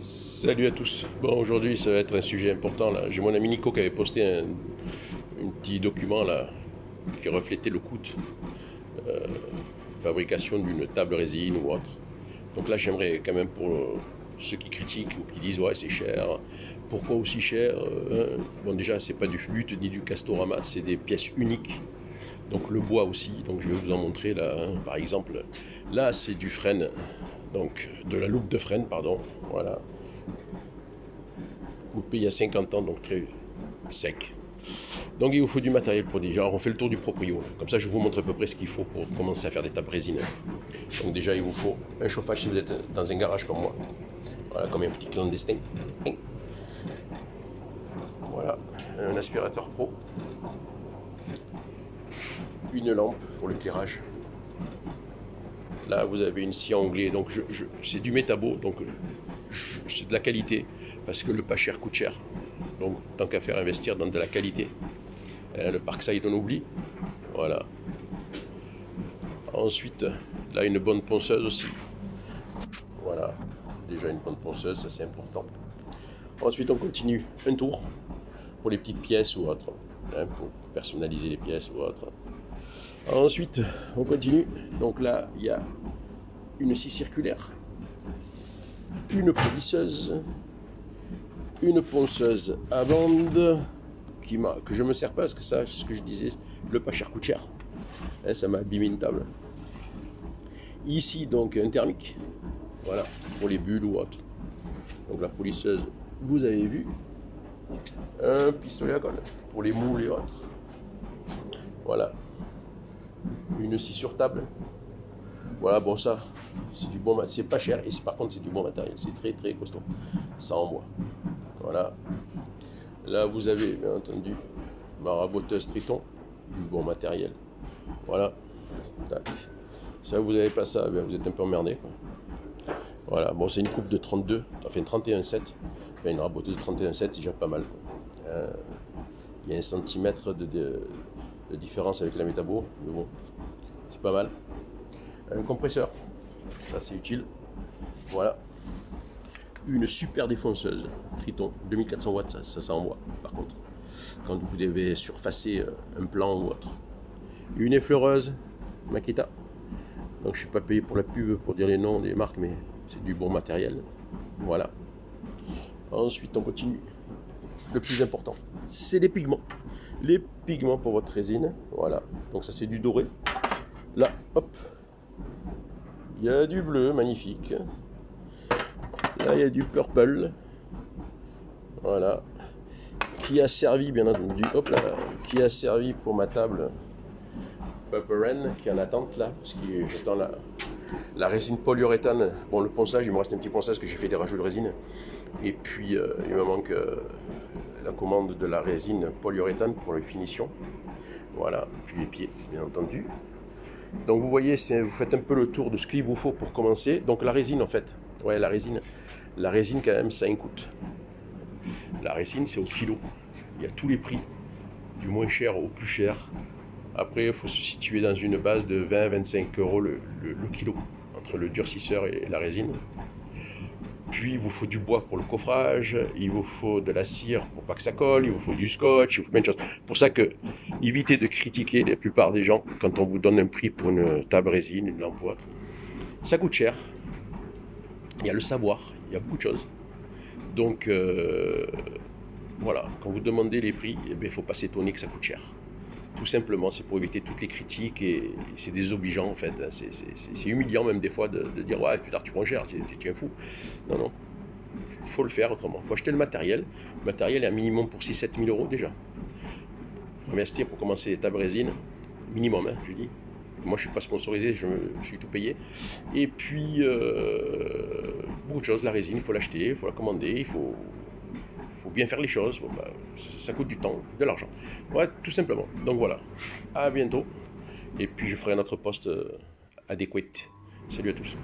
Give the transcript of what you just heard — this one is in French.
Salut à tous. Bon, aujourd'hui, ça va être un sujet important là. J'ai mon ami Nico qui avait posté un petit document là qui reflétait le coût de fabrication d'une table résine ou autre. Donc là, j'aimerais quand même pour ceux qui critiquent ou qui disent ouais, c'est cher. Pourquoi aussi cher Bon, déjà, c'est pas du flûte ni du Castorama, c'est des pièces uniques. Donc le bois aussi. Donc je vais vous en montrer là. Par exemple, là, c'est du frêne. Donc de la loupe de frêne, pardon. Voilà. Coupé il y a 50 ans, donc très sec. Donc il vous faut du matériel pour déjà. On fait le tour du proprio. Comme ça, je vous montre à peu près ce qu'il faut pour commencer à faire des tables résine. Donc déjà, il vous faut un chauffage si vous êtes dans un garage comme moi. Voilà, comme un petit clandestin. Voilà, un aspirateur pro. Une lampe pour l'éclairage. Là, vous avez une scie anglais. Donc c'est du métabo, donc c'est de la qualité. Parce que le pas cher coûte cher. Donc tant qu'à faire, investir dans de la qualité. Le Parkside, on oublie. Voilà. Ensuite, là, une bonne ponceuse aussi. Voilà. C'est déjà une bonne ponceuse, ça c'est important. Ensuite, on continue. Un tour pour les petites pièces ou autres. Hein, pour personnaliser les pièces ou autres. Ensuite, on continue. Donc là, il y a une scie circulaire. Une polisseuse. Une ponceuse à bande que je me sers pas parce que ça, c'est ce que je disais, le pas cher coûte cher. Hein, ça m'a abîmé une table. Ici, donc, un thermique. Voilà, pour les bulles ou autre. Donc la polisseuse, vous avez vu. Un pistolet à colle pour les moules et autres. Voilà. Une scie sur table. Voilà, bon ça, c'est du bon, c'est pas cher et par contre c'est du bon matériel. C'est très très costaud. Ça en bois. Voilà. Là, vous avez, bien entendu, ma raboteuse Triton, du bon matériel. Voilà. Tac. Ça, vous n'avez pas ça, bien, vous êtes un peu emmerdé. Voilà. Bon, c'est une coupe de 32, enfin 31,7. Enfin, une raboteuse de 31,7, c'est déjà pas mal. Il y a 1 centimètre de différence avec la métabo, mais bon, c'est pas mal. Un compresseur, ça c'est utile. Voilà. Une super défonceuse Triton, 2400 watts, ça envoie par contre, quand vous devez surfacer un plan ou autre. Une effleureuse Makita, donc je ne suis pas payé pour la pub pour dire les noms des marques, mais c'est du bon matériel. Voilà. Ensuite, on continue. Le plus important, c'est les pigments. Les pigments pour votre résine, voilà. Donc ça c'est du doré. Là, hop, il y a du bleu, magnifique. Là, il y a du purple, voilà, qui a servi, bien entendu, hop là, qui a servi pour ma table Purple qui est en attente là, parce que j'attends la résine polyuréthane. Bon, le ponçage, il me reste un petit ponçage parce que j'ai fait des rajouts de résine. Et puis, il me manque la commande de la résine polyuréthane pour les finitions. Voilà, puis les pieds, bien entendu. Donc, vous voyez, vous faites un peu le tour de ce qu'il vous faut pour commencer. Donc, la résine, en fait, ouais, la résine, quand même, ça a un coût. La résine, c'est au kilo. Il y a tous les prix, du moins cher au plus cher. Après, il faut se situer dans une base de 20-25 euros le kilo, entre le durcisseur et la résine. Puis, il vous faut du bois pour le coffrage, il vous faut de la cire pour pas que ça colle, il vous faut du scotch, il vous faut plein de choses. Pour ça que, évitez de critiquer la plupart des gens quand on vous donne un prix pour une table résine, une lampe. Ça coûte cher. Il y a le savoir, il y a beaucoup de choses. Donc, voilà, quand vous demandez les prix, il ne faut pas s'étonner que ça coûte cher. Tout simplement, c'est pour éviter toutes les critiques et c'est désobligeant en fait. C'est humiliant même des fois de dire ouais, plus tard tu prends cher, tu es un fou. Non, non, il faut le faire autrement. Il faut acheter le matériel. Le matériel est un minimum pour 6-7 000 euros déjà. Investir pour commencer les tables résine, minimum, hein, je dis. Moi je ne suis pas sponsorisé, je suis tout payé. Et puis, beaucoup de choses, la résine, il faut l'acheter, il faut la commander, il faut bien faire les choses, ça coûte du temps, de l'argent. Ouais, tout simplement. Donc voilà, à bientôt. Et puis je ferai un autre post adéquat. Salut à tous.